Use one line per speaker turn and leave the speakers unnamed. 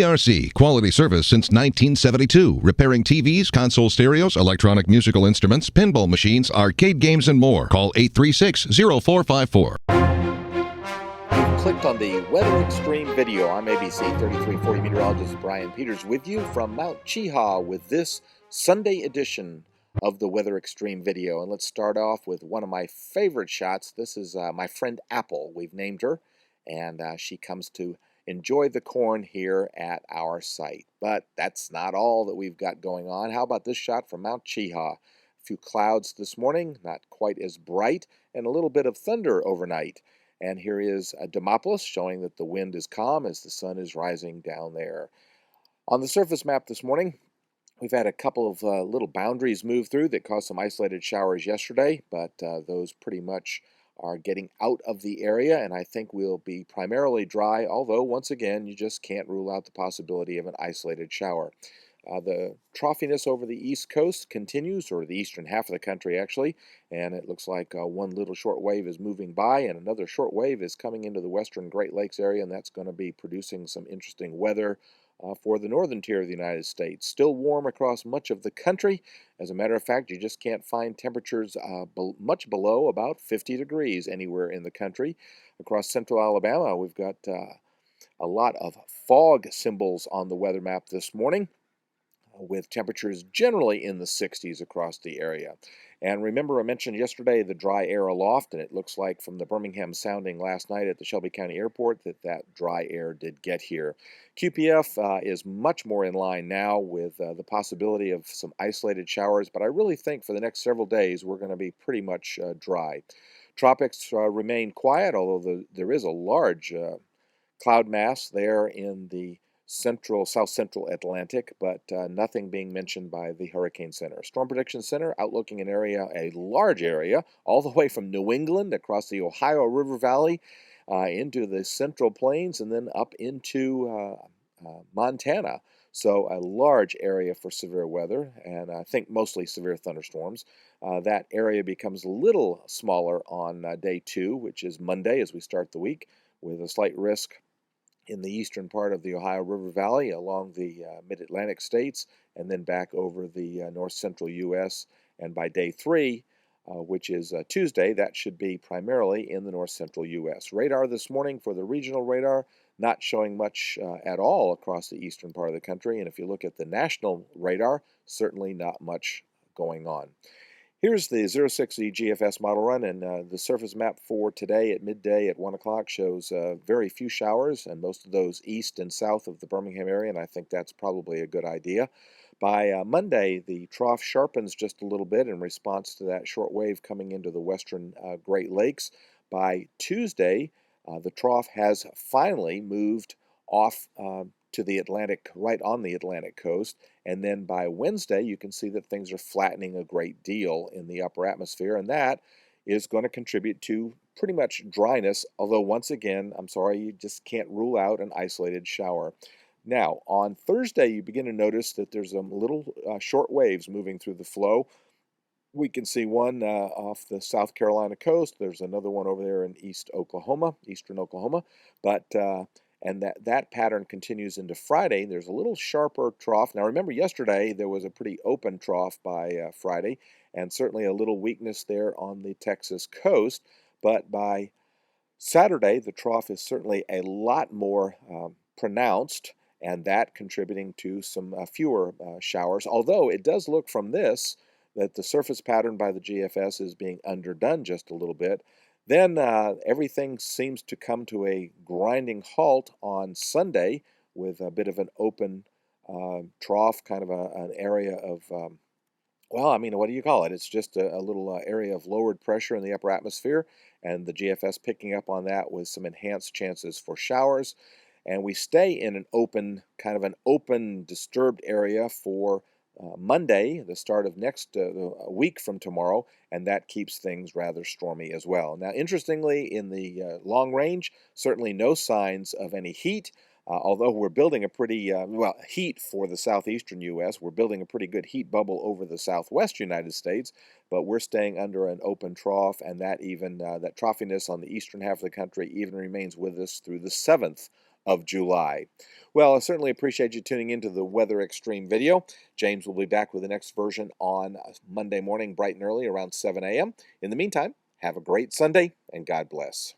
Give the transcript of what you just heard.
ERC, quality service since 1972. Repairing TVs, console stereos, electronic musical instruments, pinball machines, arcade games, and more. Call 836-0454.
You've clicked on the Weather Extreme video. I'm ABC 3340 meteorologist Brian Peters with you from Mount Cheehaw with this Sunday edition of the Weather Extreme video. And let's start off with one of my favorite shots. This is my friend Apple. We've named her, and she comes to enjoy the corn here at our site. But that's not all that we've got going on. How about this shot from Mount Cheehaw? A few clouds this morning, not quite as bright, and a little bit of thunder overnight. And here is Demopolis showing that the wind is calm as the sun is rising down there. On the surface map this morning, we've had a couple of little boundaries move through that caused some isolated showers yesterday, but those pretty much are getting out of the area, and I think we'll be primarily dry, although once again you just can't rule out the possibility of an isolated shower. The troughiness over the east coast continues, or the eastern half of the country actually, and it looks like one little short wave is moving by and another short wave is coming into the western Great Lakes area, and that's going to be producing some interesting weather for the northern tier of the United States. Still warm across much of the country. As a matter of fact, you just can't find temperatures much below about 50 degrees anywhere in the country. Across central Alabama, we've got a lot of fog symbols on the weather map this morning, with temperatures generally in the 60s across the area. And remember, I mentioned yesterday the dry air aloft, and it looks like from the Birmingham sounding last night at the Shelby County Airport that dry air did get here. QPF is much more in line now with the possibility of some isolated showers, but I really think for the next several days we're going to be pretty much dry. Tropics remain quiet, although there is a large cloud mass there in the south central Atlantic, but nothing being mentioned by the Hurricane Center. Storm Prediction Center outlooking an area, a large area, all the way from New England across the Ohio River Valley into the Central Plains and then up into Montana. So a large area for severe weather, and I think mostly severe thunderstorms. That area becomes a little smaller on day 2, which is Monday as we start the week, with a slight risk in the eastern part of the Ohio River Valley along the mid-Atlantic states, and then back over the north-central U.S. And by day 3, which is Tuesday, that should be primarily in the north-central U.S. Radar this morning for the regional radar, not showing much at all across the eastern part of the country. And if you look at the national radar, certainly not much going on. Here's the 06Z GFS model run, and the surface map for today at midday at 1 o'clock shows very few showers, and most of those east and south of the Birmingham area, and I think that's probably a good idea. By Monday, the trough sharpens just a little bit in response to that short wave coming into the western Great Lakes. By Tuesday, the trough has finally moved off to the Atlantic, right on the Atlantic coast, and then by Wednesday you can see that things are flattening a great deal in the upper atmosphere, and that is going to contribute to pretty much dryness, although once again, I'm sorry, you just can't rule out an isolated shower. Now, on Thursday you begin to notice that there's a little short waves moving through the flow. We can see one off the South Carolina coast. There's another one over there in eastern Oklahoma, but and that pattern continues into Friday. There's a little sharper trough. Now remember, yesterday there was a pretty open trough by Friday, and certainly a little weakness there on the Texas coast. But by Saturday, the trough is certainly a lot more pronounced, and that contributing to some fewer showers. Although it does look from this that the surface pattern by the GFS is being underdone just a little bit. Then everything seems to come to a grinding halt on Sunday with a bit of an open trough, kind of an area of, well, I mean, what do you call it? It's just a little area of lowered pressure in the upper atmosphere, and the GFS picking up on that with some enhanced chances for showers. And we stay in an open, kind of an open, disturbed area for Monday, the start of next a week from tomorrow, and that keeps things rather stormy as well. Now, interestingly, in the long range, certainly no signs of any heat, although we're building a pretty, heat for the southeastern U.S. We're building a pretty good heat bubble over the southwest United States, but we're staying under an open trough, and that even, that troughiness on the eastern half of the country even remains with us through the 7th of July. Well, I certainly appreciate you tuning into the Weather Extreme video. James will be back with the next version on Monday morning, bright and early, around 7 a.m. In the meantime, have a great Sunday, and God bless.